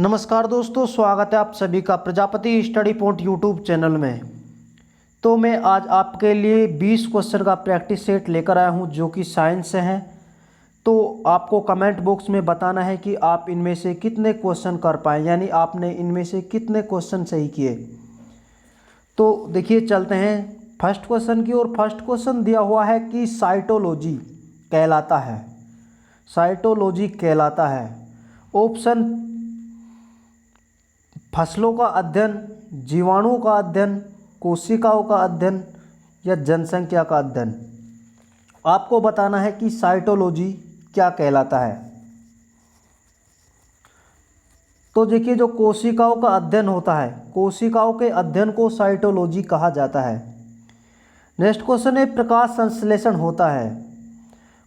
नमस्कार दोस्तों, स्वागत है आप सभी का Prajapati study point YouTube channel में। तो मैं आज आपके लिए 20 क्वेश्चन का प्रैक्टिस सेट लेकर आया हूं जो कि साइंस से हैं। तो आपको कमेंट बॉक्स में बताना है कि आप इनमें से कितने क्वेश्चन कर पाए, यानी आपने इनमें से कितने क्वेश्चन सही किए। तो देखिए चलते हैं फर्स्ट क्वेश्चन की ओर। फर्स्ट क्वेश्चन दिया हुआ है कि साइटोलॉजी कहलाता है, साइटोलॉजी कहलाता है ऑप्शन फसलों का अध्ययन, जीवाणुओं का अध्ययन, कोशिकाओं का अध्ययन या जनसंख्या का अध्ययन। आपको बताना है कि साइटोलॉजी क्या कहलाता है। तो देखिए, जो कोशिकाओं का अध्ययन होता है, कोशिकाओं के अध्ययन को साइटोलॉजी कहा जाता है। नेक्स्ट क्वेश्चन है प्रकाश संश्लेषण होता है।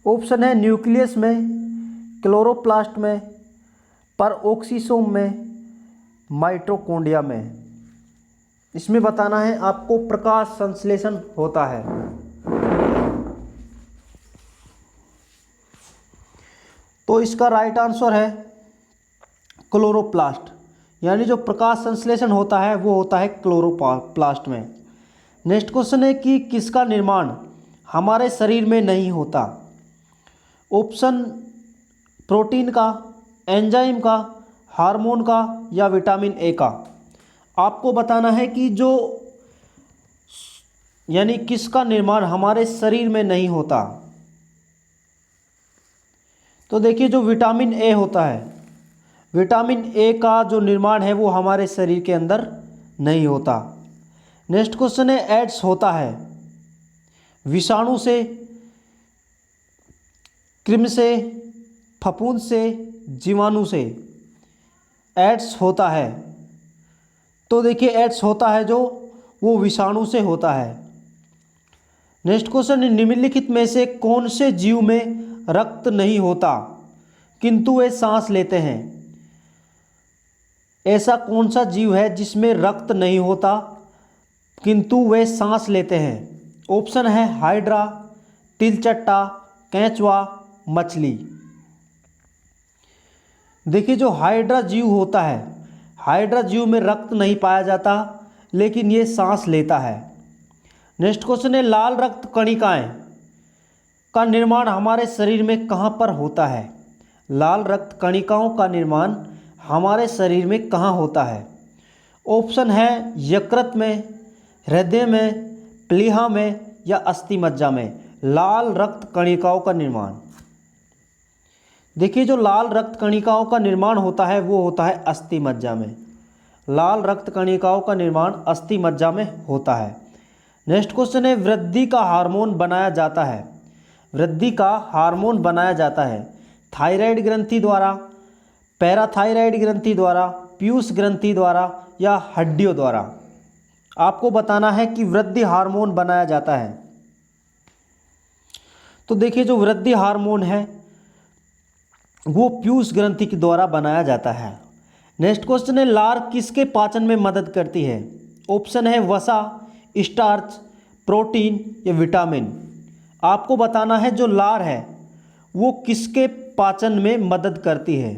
ऑप्शन है न्यूक्लियस में, क्लोरोप्लास्ट में, परऑक्सीसोम में, माइटोकॉन्ड्रिया में। इसमें बताना है आपको प्रकाश संश्लेषण होता है। तो इसका राइट आंसर है क्लोरोप्लास्ट, यानी जो प्रकाश संश्लेषण होता है वो होता है क्लोरोप्लास्ट में। नेक्स्ट क्वेश्चन है कि किसका निर्माण हमारे शरीर में नहीं होता। ऑप्शन प्रोटीन का, एंजाइम का, हार्मोन का या विटामिन ए का। आपको बताना है कि जो यानी किसका निर्माण हमारे शरीर में नहीं होता। तो देखिए, जो विटामिन ए होता है, विटामिन ए का जो निर्माण है वो हमारे शरीर के अंदर नहीं होता। नेक्स्ट क्वेश्चन है एड्स होता है विषाणु से, कृमि से, फफूंद से, जीवाणु से। एड्स होता है, तो देखिए एड्स होता है जो वो विषाणु से होता है। नेक्स्ट क्वेश्चन, निम्नलिखित में से कौन से जीव में रक्त नहीं होता किंतु वे सांस लेते हैं। ऐसा कौन सा जीव है जिसमें रक्त नहीं होता किंतु वे सांस लेते हैं। ऑप्शन है हाइड्रा, तिलचट्टा, केंचुआ, मछली। देखिए, जो हाइड्रा जीव होता है, हाइड्रा जीव में रक्त नहीं पाया जाता लेकिन ये सांस लेता है। नेक्स्ट क्वेश्चन है लाल रक्त कणिकाएं का निर्माण हमारे शरीर में कहाँ पर होता है। लाल रक्त कणिकाओं का निर्माण हमारे शरीर में कहाँ होता है। ऑप्शन है यकृत में, हृदय में, प्लीहा में या अस्थि मज्जा में। लाल रक्त कणिकाओं का निर्माण, देखिए जो लाल रक्त कणिकाओं का निर्माण होता है वो होता है अस्थि मज्जा में। लाल रक्त कणिकाओं का निर्माण अस्थि मज्जा में होता है। नेक्स्ट क्वेश्चन है वृद्धि का हार्मोन बनाया जाता है। वृद्धि का हार्मोन बनाया जाता है थायराइड ग्रंथि द्वारा, पैराथायराइड ग्रंथि द्वारा, पीयूष ग्रंथि द्वारा या हड्डियों द्वारा। आपको बताना है कि वृद्धि हार्मोन बनाया जाता है। तो देखिए, जो वृद्धि हार्मोन है वो पीयूष ग्रंथि के द्वारा बनाया जाता है। नेक्स्ट क्वेश्चन है लार किसके पाचन में मदद करती है। ऑप्शन है वसा, स्टार्च, प्रोटीन या विटामिन। आपको बताना है जो लार है वो किसके पाचन में मदद करती है।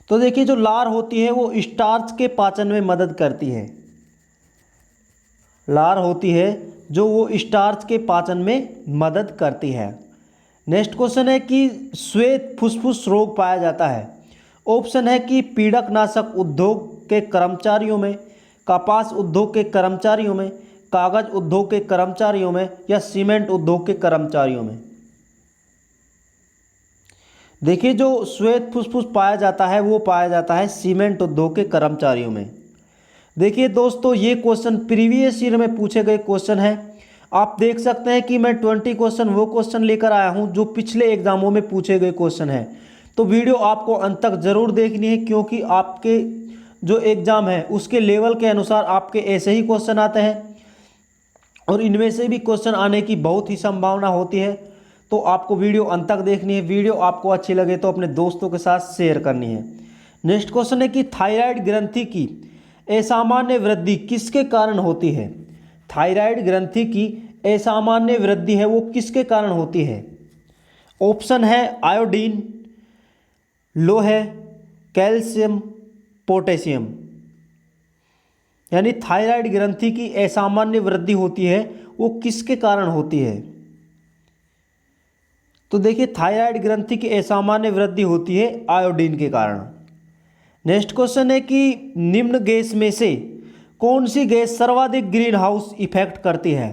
तो देखिए, जो लार होती है वो स्टार्च के पाचन में मदद करती है। लार होती है जो वो स्टार्च के पाचन में मदद करती है। नेक्स्ट क्वेश्चन है कि श्वेत फुसफुस रोग पाया जाता है। ऑप्शन है कि पीड़कनाशक उद्योग के कर्मचारियों में, कपास उद्योग के कर्मचारियों में, कागज उद्योग के कर्मचारियों में या सीमेंट उद्योग के कर्मचारियों में। देखिए, जो श्वेत फुसफुस पाया जाता है वो पाया जाता है सीमेंट उद्योग के कर्मचारियों में। देखिए दोस्तों, ये क्वेश्चन प्रीवियस ईयर में पूछे गए क्वेश्चन है। आप देख सकते हैं कि मैं 20 क्वेश्चन वो क्वेश्चन लेकर आया हूं जो पिछले एग्जामों में पूछे गए क्वेश्चन हैं। तो वीडियो आपको अंत तक ज़रूर देखनी है क्योंकि आपके जो एग्ज़ाम है उसके लेवल के अनुसार आपके ऐसे ही क्वेश्चन आते हैं और इनमें से भी क्वेश्चन आने की बहुत ही संभावना होती है। तो आपको वीडियो अंत तक देखनी है। वीडियो आपको अच्छी लगे तो अपने दोस्तों के साथ शेयर करनी है। नेक्स्ट क्वेश्चन है कि थायराइड ग्रंथि की असामान्य वृद्धि किसके कारण होती है। थायराइड ग्रंथि की असामान्य वृद्धि है वो किसके कारण होती है। ऑप्शन है आयोडीन, लोहे, कैल्शियम, पोटेशियम। यानी थायराइड ग्रंथि की असामान्य वृद्धि होती है वो किसके कारण होती है? तो देखिए थायराइड ग्रंथि की असामान्य वृद्धि होती है आयोडीन के कारण। नेक्स्ट क्वेश्चन है कि निम्न गैस में से कौन सी गैस सर्वाधिक ग्रीन हाउस इफेक्ट करती है?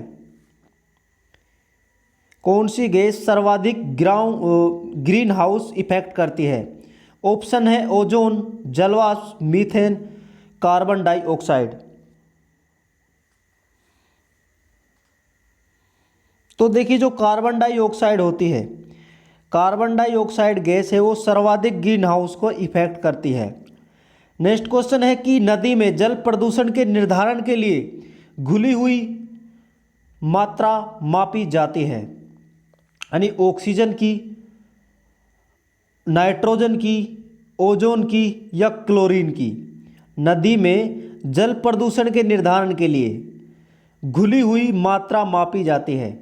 कौन सी गैस सर्वाधिक ग्रीन हाउस इफेक्ट करती है? ऑप्शन है ओजोन, जलवाष्प, मीथेन, कार्बन डाइऑक्साइड। तो देखिए जो कार्बन डाइऑक्साइड होती है, कार्बन डाइऑक्साइड गैस है वो सर्वाधिक ग्रीन हाउस को इफेक्ट करती है। नेक्स्ट क्वेश्चन है कि नदी में जल प्रदूषण के निर्धारण के लिए घुली हुई मात्रा मापी जाती है, यानी ऑक्सीजन की, नाइट्रोजन की, ओजोन की या क्लोरीन की। नदी में जल प्रदूषण के निर्धारण के लिए घुली हुई मात्रा मापी जाती है,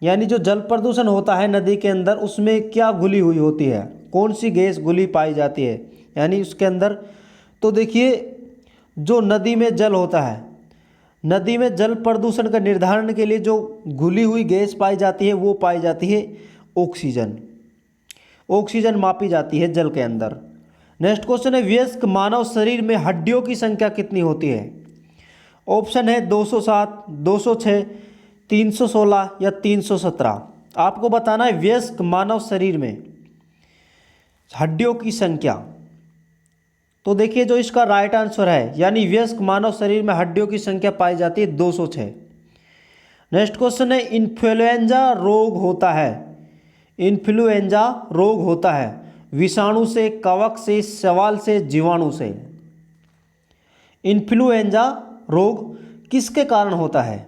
यानी जो जल प्रदूषण होता है नदी के अंदर उसमें क्या घुली हुई होती है, कौन सी गैस घुली पाई जाती है यानी उसके अंदर। तो देखिए जो नदी में जल होता है, नदी में जल प्रदूषण का निर्धारण के लिए जो घुली हुई गैस पाई जाती है वो पाई जाती है ऑक्सीजन। ऑक्सीजन मापी जाती है जल के अंदर। नेक्स्ट क्वेश्चन है वयस्क मानव शरीर में हड्डियों की संख्या कितनी होती है? ऑप्शन है 207, 206, 316 या 317। आपको बताना है वयस्क मानव शरीर में हड्डियों की संख्या। तो देखिए जो इसका राइट आंसर है, यानी वयस्क मानव शरीर में हड्डियों की संख्या पाई जाती है 206। नेक्स्ट क्वेश्चन है इन्फ्लुएंजा रोग होता है, इन्फ्लुएंजा रोग होता है विषाणु से, कवक से, शैवाल से, जीवाणु से। इन्फ्लुएंजा रोग किसके कारण होता है?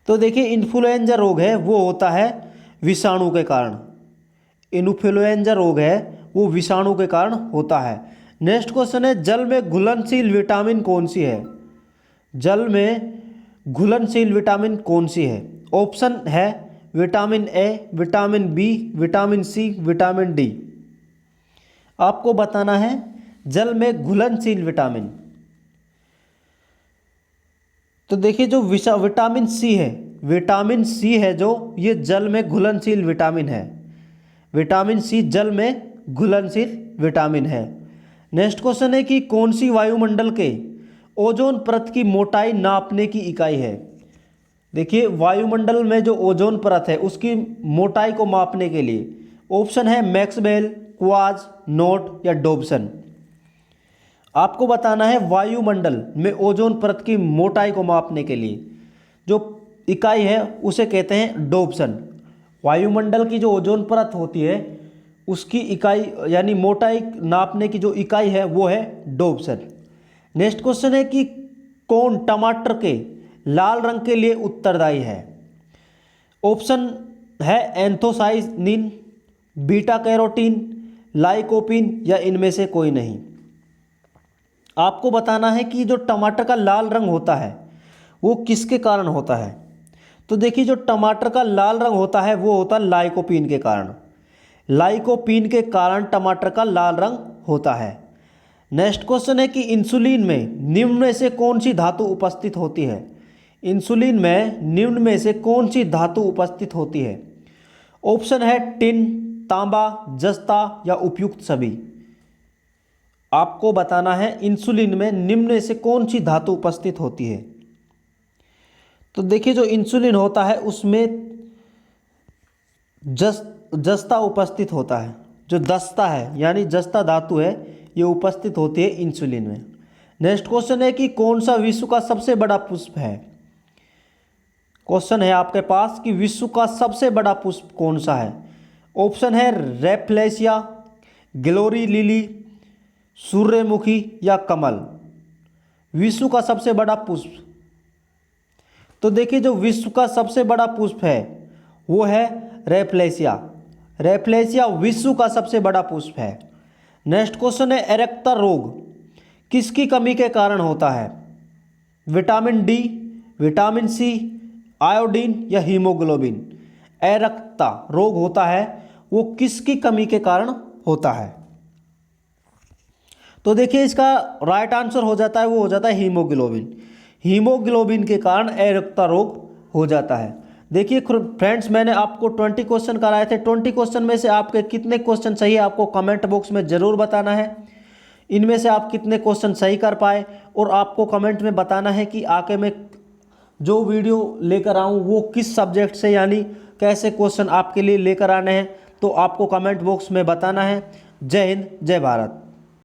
तो देखिए इन्फ्लुएंजा रोग है वो होता है विषाणु के कारण। इन्फ्लुएंजा रोग है वो विषाणु के कारण होता है। नेक्स्ट क्वेश्चन है जल में घुलनशील विटामिन कौन सी है? जल में घुलनशील विटामिन कौन सी है? ऑप्शन है vitamin A, vitamin B, vitamin C, vitamin D. आपको बताना है जल में घुलनशील विटामिन। तो देखिए जो विटामिन सी है, विटामिन सी है जो ये जल में घुलनशील विटामिन है। विटामिन सी जल में घुलनशील विटामिन है। नेक्स्ट क्वेश्चन है कि कौन सी वायुमंडल के ओजोन परत की मोटाई नापने की इकाई है? देखिए वायुमंडल में जो ओजोन परत है उसकी मोटाई को मापने के लिए ऑप्शन है मैक्सवेल, क्वार्ट्ज, नोट या डॉब्सन। आपको बताना है वायुमंडल में ओजोन परत की मोटाई को मापने के लिए जो इकाई है उसे कहते हैं डॉब्सन। वायुमंडल की जो ओजोन परत होती है उसकी इकाई यानी मोटाई नापने की जो इकाई है वो है डॉब्सन। नेक्स्ट क्वेश्चन है कि कौन टमाटर के लाल रंग के लिए उत्तरदायी है? ऑप्शन है एंथोसाइनिन, बीटा कैरोटीन, लाइकोपीन या इनमें से कोई नहीं। आपको बताना है कि जो टमाटर का लाल रंग होता है वो किसके कारण होता है? तो देखिए जो टमाटर का लाल रंग होता है वो होता है लाइकोपीन के कारण। लाइकोपीन के कारण टमाटर का लाल रंग होता है। नेक्स्ट क्वेश्चन है कि इंसुलिन में निम्न में से कौन सी धातु उपस्थित होती है? इंसुलिन में निम्न में से कौन सी धातु उपस्थित होती है? ऑप्शन है टिन, तांबा, जस्ता या उपयुक्त सभी। आपको बताना है इंसुलिन में निम्न में से कौन सी धातु उपस्थित होती है। तो देखिए जो इंसुलिन होता है उसमें जस्ता उपस्थित होता है। जो दस्ता है यानी जस्ता धातु है ये उपस्थित होती है इंसुलिन में। नेक्स्ट क्वेश्चन है कि कौन सा विश्व का सबसे बड़ा पुष्प है? क्वेश्चन है आपके पास कि विश्व का सबसे बड़ा पुष्प कौन सा है? ऑप्शन है रेफ्लेशिया, ग्लोरी लिली, सूर्यमुखी या कमल। विश्व का सबसे बड़ा पुष्प। तो देखिए जो विश्व का सबसे बड़ा पुष्प है वो है रेफ्लेशिया। रेफ्लेशिया विश्व का सबसे बड़ा पुष्प है। नेक्स्ट क्वेश्चन है एरेक्ता रोग किसकी कमी के कारण होता है? Vitamin D, vitamin C, iodine या हीमोग्लोबिन। एरेक्ता रोग होता है वो किसकी कमी के कारण होता है? तो देखिए इसका राइट आंसर हो जाता है, वो हो जाता है हीमोग्लोबिन। हीमोग्लोबिन के कारण अरुकता रोग हो जाता है। देखिए फ्रेंड्स, मैंने आपको 20 क्वेश्चन कराए थे। 20 क्वेश्चन में से आपके कितने क्वेश्चन सही है आपको कमेंट बॉक्स में ज़रूर बताना है। इनमें से आप कितने क्वेश्चन सही कर पाए, और आपको कमेंट में बताना है कि आगे मैं जो वीडियो लेकर आऊँ वो किस सब्जेक्ट से, यानी कैसे क्वेश्चन आपके लिए लेकर आने हैं। तो आपको कमेंट बॉक्स में बताना है। जय हिंद, जय भारत।